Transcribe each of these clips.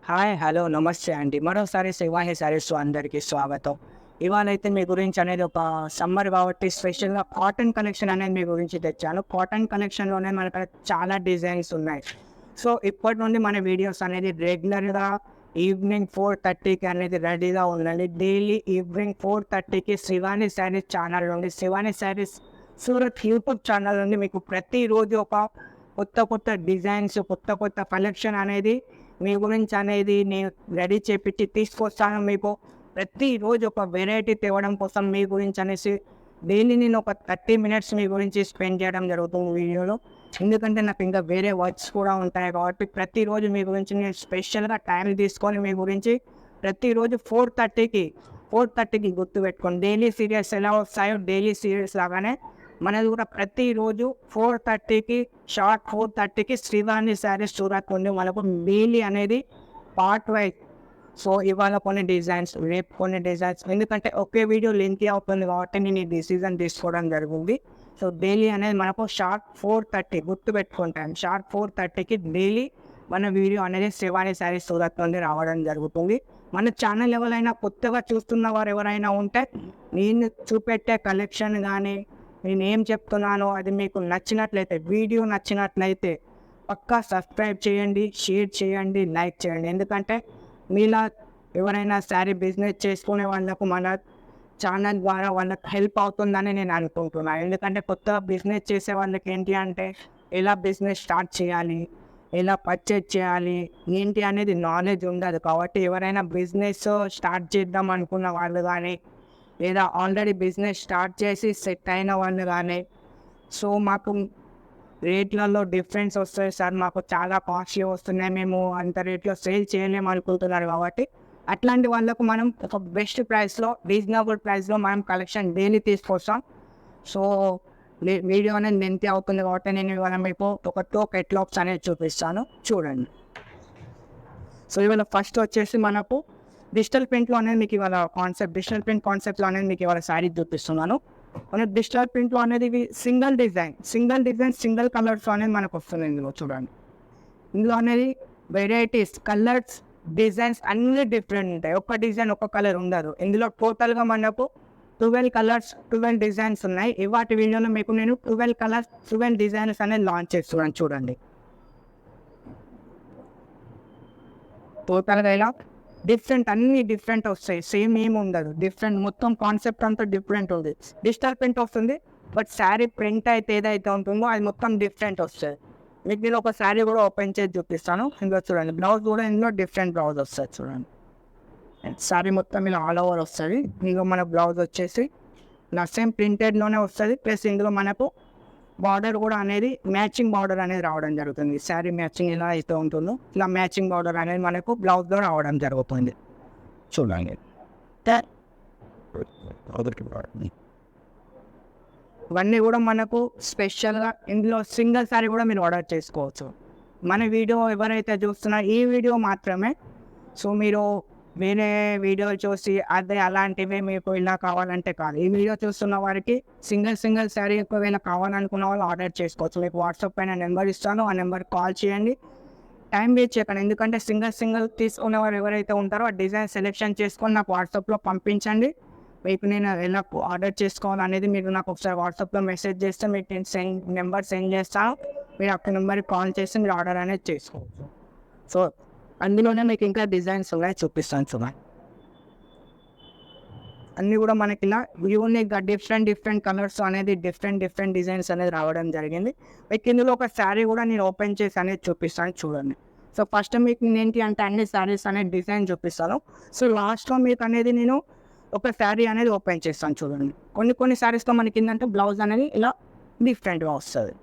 Hi, hello, నమస్తే అండి. మరోసారి శివాని శారీస్ అందరికీ స్వాగతం. ఇవాళైతే మీ గురించి అనేది ఒక సమ్మర్ కాబట్టి స్పెషల్‌గా కాటన్ కలెక్షన్ అనేది మీ గురించి తెచ్చాను. కాటన్ కలెక్షన్‌లోనే మన కాడ చాలా డిజైన్స్ ఉన్నాయి. సో, ఇప్పటి నుండి మన వీడియోస్ అనేది రెగ్యులర్‌గా ఈవినింగ్ 4:30కి అనేది రెడీగా ఉండండి. డైలీ ఈవినింగ్ 4:30కి శివాని శారీస్ ఛానల్ నుండి, Shivani sarees Surat YouTube channel నుండి మీకు ప్రతిరోజు ఒక కొత్త డిజైన్స్, కొత్త కలెక్షన్ అనేది మీ గురించి అనేది నేను రెడీ చేపిచ్చి తీసుకొస్తాను. మీకు ప్రతిరోజు ఒక వెరైటీ తేవడం కోసం మీ గురించి అనేసి డైలీ నేను ఒక 30 మినిట్స్ మీ గురించి స్పెండ్ చేయడం జరుగుతుంది వీడియోలో. ఎందుకంటే నాకు ఇంకా వేరే వర్క్స్ కూడా ఉంటాయి కాబట్టి ప్రతిరోజు మీ గురించి నేను స్పెషల్‌గా టైం తీసుకొని మీ గురించి ప్రతిరోజు 4:30కి గుర్తుపెట్టుకోండి. డైలీ సీరియల్స్ ఎలా వస్తాయో డైలీ సీరియల్స్ లాగానే మనది కూడా ప్రతిరోజు 4:30కి శ్రీవాణి శారీస్ సూరత్ నుండి మనకు డైలీ అనేది పార్ట్ వైజ్. సో, ఇవాళ కొన్ని డిజైన్స్, రేపు కొన్ని డిజైన్స్, ఎందుకంటే ఒకే వీడియో లెంతీ అవుతుంది కాబట్టి నేను ఈ డిసిజన్ తీసుకోవడం జరిగింది. సో, డైలీ అనేది మనకు షార్ప్ 4:30 గుర్తుపెట్టుకుంటాను. షార్ప్ 4:30కి డైలీ మన వీడియో అనేది శ్రీవాణి శారీస్ సూరత్ నుండి రావడం జరుగుతుంది. మన ఛానల్ ఎవరైనా కొత్తగా చూస్తున్న వారు ఎవరైనా ఉంటే నేను చూపెట్టే కలెక్షన్ కానీ నేను ఏం చెప్తున్నానో అది మీకు నచ్చినట్లయితే, వీడియో నచ్చినట్లయితే పక్కా సబ్స్క్రైబ్ చేయండి, షేర్ చేయండి, లైక్ చేయండి. ఎందుకంటే మీలా ఎవరైనా శారీ బిజినెస్ చేసుకునే వాళ్ళకు మన ఛానల్ ద్వారా వాళ్ళకి హెల్ప్ అవుతుందని నేను అనుకుంటున్నాను. ఎందుకంటే కొత్త బిజినెస్ చేసే వాళ్ళకి ఏంటి అంటే ఎలా బిజినెస్ స్టార్ట్ చేయాలి, ఎలా పర్చేజ్ చేయాలి, ఏంటి అనేది నాలెడ్జ్ ఉండదు. కాబట్టి ఎవరైనా బిజినెస్ స్టార్ట్ చేద్దాం అనుకున్న వాళ్ళు కానీ, లేదా ఆల్రెడీ బిజినెస్ స్టార్ట్ చేసి సెట్ అయిన వాళ్ళు కానీ, సో మాకు రేట్లలో డిఫరెన్స్ వస్తాయి సార్, మాకు చాలా కాస్ట్లీ వస్తున్నాయి, మేము అంత రేట్లో సేల్ చేయలేము అనుకుంటున్నారు. కాబట్టి అట్లాంటి వాళ్ళకు మనం ఒక బెస్ట్ ప్రైస్లో, రీజనబుల్ ప్రైస్లో మనం కలెక్షన్ డైలీ తీసుకొస్తాం. సో, వీడియో అనేది లెంతీ అవుతుంది కాబట్టి నేను ఇవాళ మీకు ఒక 2 కెటలాగ్స్ అనేది చూపిస్తాను, చూడండి. సో, ఇవాళ ఫస్ట్ వచ్చేసి మనకు డిజిటల్ ప్రింట్లో అనేది మీకు ఇవాళ డిజిటల్ ప్రింట్ కాన్సెప్ట్లో అనేది మీకు ఇవాళ శారీ చూపిస్తున్నాను. మన డిజిటల్ ప్రింట్లో అనేది ఇవి సింగిల్ డిజైన్, సింగిల్ కలర్స్ అనేది మనకు వస్తుంది. ఇందులో చూడండి, ఇందులో అనేది వెరైటీస్, కలర్స్, డిజైన్స్ అన్నీ డిఫరెంట్ ఉంటాయి. ఒక డిజైన్ ఒక కలర్ ఉండదు. ఇందులో టోటల్గా మనకు 12 కలర్స్, 12 డిజైన్స్ ఉన్నాయి. ఇవాటి వీడియోలో మీకు నేను 12 కలర్స్, 12 డిజైన్స్ అనేది లాంచ్ చేస్తున్నాను, చూడండి. టోటల్గా ఇలా డిఫరెంట్, అన్నీ డిఫరెంట్ వస్తాయి, సేమ్ ఏమి ఉండదు. డిఫరెంట్ మొత్తం కాన్సెప్ట్ అంతా డిఫరెంట్ ఉంది. డిజిటల్ ప్రింట్ వస్తుంది, బట్ శారీ ప్రింట్ అయితే ఏదైతే ఉంటుందో అది మొత్తం డిఫరెంట్ వస్తుంది. మీకు నేను ఒక శారీ కూడా ఓపెన్ చేసి చూపిస్తాను. ఇందులో చూడండి, బ్లౌజ్ కూడా ఇందులో డిఫరెంట్ బ్లౌజ్ వస్తుంది, చూడండి. శారీ మొత్తం ఇలా ఆల్ ఓవర్ వస్తుంది. ఇందులో మన బ్లౌజ్ వచ్చేసి నా సేమ్ ప్రింటెడ్లోనే వస్తుంది. ప్లస్ ఇందులో మనకు బార్డర్ కూడా అనేది మ్యాచింగ్ బార్డర్ అనేది రావడం జరుగుతుంది. శారీ మ్యాచింగ్ ఎలా అయితే ఉంటుందో ఇలా మ్యాచింగ్ బార్డర్ అనేది మనకు బ్లౌజ్లో రావడం జరుగుతుంది, చూడండి. ఇవన్నీ కూడా మనకు స్పెషల్గా ఇందులో సింగిల్ శారీ కూడా మీరు ఆర్డర్ చేసుకోవచ్చు. మన వీడియో ఎవరైతే చూస్తున్నారో ఈ వీడియో మాత్రమే. సో, మీరు వేరే వీడియోలు చూసి అదే అలాంటివి మీకు ఇలా కావాలంటే కాదు. ఈ వీడియో చూస్తున్న వారికి సింగిల్ శారీ ఒకవేళ కావాలనుకున్న వాళ్ళు ఆర్డర్ చేసుకోవచ్చు. మీకు వాట్సాప్ పైన నెంబర్ ఇస్తాను, ఆ నెంబర్కి కాల్ చేయండి. టైం వేస్ట్ చేయకండి. ఎందుకంటే సింగిల్ తీసుకునే వారు ఎవరైతే ఉంటారో ఆ డిజైన్ సెలెక్షన్ చేసుకొని నాకు వాట్సాప్లో పంపించండి. మీకు నేను ఎలా ఆర్డర్ చేసుకోవాలనేది మీరు నాకు ఒకసారి వాట్సాప్లో మెసేజ్ చేస్తే మీకు నేను నెంబర్ సెండ్ చేస్తాను. మీరు అక్కడ నెంబర్కి కాల్ చేసి మీరు ఆర్డర్ అనేది చేసుకోవచ్చు. సో, అందులోనే మీకు ఇంకా డిజైన్స్ ఉన్నాయి, చూపిస్తాను, చూడండి. అన్నీ కూడా మనకి ఇలా యూనిక్గా డిఫరెంట్ కలర్స్ అనేది డిఫరెంట్ డిజైన్స్ అనేది రావడం జరిగింది. మీకు ఇందులో ఒక శారీ కూడా నేను ఓపెన్ చేసి అనేది చూపిస్తాను, చూడండి. సో, ఫస్ట్ మీకు నేను ఏంటి అంటే అన్ని శారీస్ అనేది డిజైన్ చూపిస్తాను. సో, లాస్ట్లో మీకు అనేది నేను ఒక శారీ అనేది ఓపెన్ చేస్తాను, చూడండి. కొన్ని శారీస్తో మనకి ఏంటంటే బ్లౌజ్ అనేది ఇలా డిఫరెంట్గా వస్తుంది,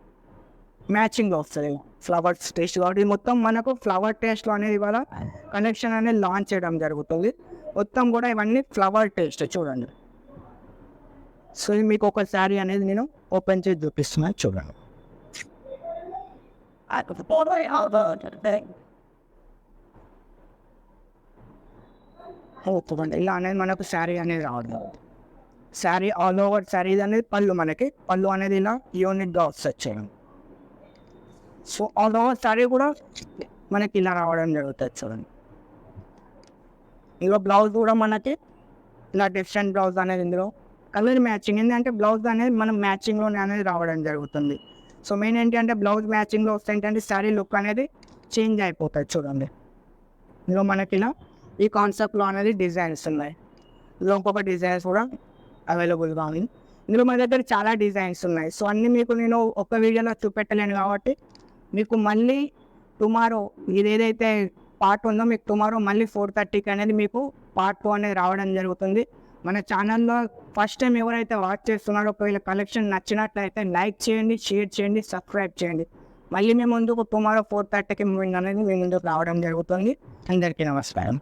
మ్యాచింగ్లో వస్తుంది, ఫ్లవర్స్ టేస్ట్. కాబట్టి మొత్తం మనకు ఫ్లవర్ టేస్ట్లో అనేది ఇవాళ కలెక్షన్ అనేది లాంచ్ చేయడం జరుగుతుంది. మొత్తం కూడా ఇవన్నీ ఫ్లవర్ టేస్ట్, చూడండి. సో, మీకు ఒక శారీ అనేది నేను ఓపెన్ చేసి చూపిస్తున్నాను, చూడండి. చూడండి, ఇలా అనేది మనకు శారీ అనేది రావడం. శారీ ఆల్ ఓవర్ శారీ అనేది పళ్ళు అనేది ఇలా యూనిక్గా వస్తుంది, చూడండి. సో ఆల్ ఓవర్ శారీ కూడా మనకి ఇలా రావడం జరుగుతుంది చూడండి. ఇందులో బ్లౌజ్ కూడా మనకి ఇలా డిఫరెంట్ బ్లౌజ్ అనేది ఇందులో కలర్ మ్యాచింగ్ ఏంటంటే బ్లౌజ్ అనేది మనం మ్యాచింగ్లోనే అనేది రావడం జరుగుతుంది. సో మెయిన్ ఏంటి అంటే బ్లౌజ్ మ్యాచింగ్లో వస్తే ఏంటంటే శారీ లుక్ అనేది చేంజ్ అయిపోతుంది. చూడండి ఇందులో మనకి ఇలా ఈ కాన్సెప్ట్లో అనేది డిజైన్స్ ఉన్నాయి. ఇందులో ఇంకొక డిజైన్స్ కూడా అవైలబుల్గా ఉంది. ఇందులో మన దగ్గర చాలా డిజైన్స్ ఉన్నాయి. సో అన్నీ మీకు నేను ఒక వీడియోలో చూపెట్టలేను కాబట్టి మీకు మళ్ళీ టుమారో ఇది ఏదైతే పార్ట్ ఉందో మీకు టుమారో మళ్ళీ 4:30కి అనేది మీకు పార్ట్ 2 అనేది రావడం జరుగుతుంది. మన ఛానల్లో ఫస్ట్ టైం ఎవరైతే వాచ్ చేస్తున్నారో ఒకవేళ కలెక్షన్ నచ్చినట్లయితే లైక్ చేయండి, షేర్ చేయండి, సబ్స్క్రైబ్ చేయండి. మళ్ళీ మేము ముందుకు టుమారో 4:30కి మూవింగ్ అనేది మీ ముందుకు రావడం జరుగుతుంది. అందరికీ నమస్కారం.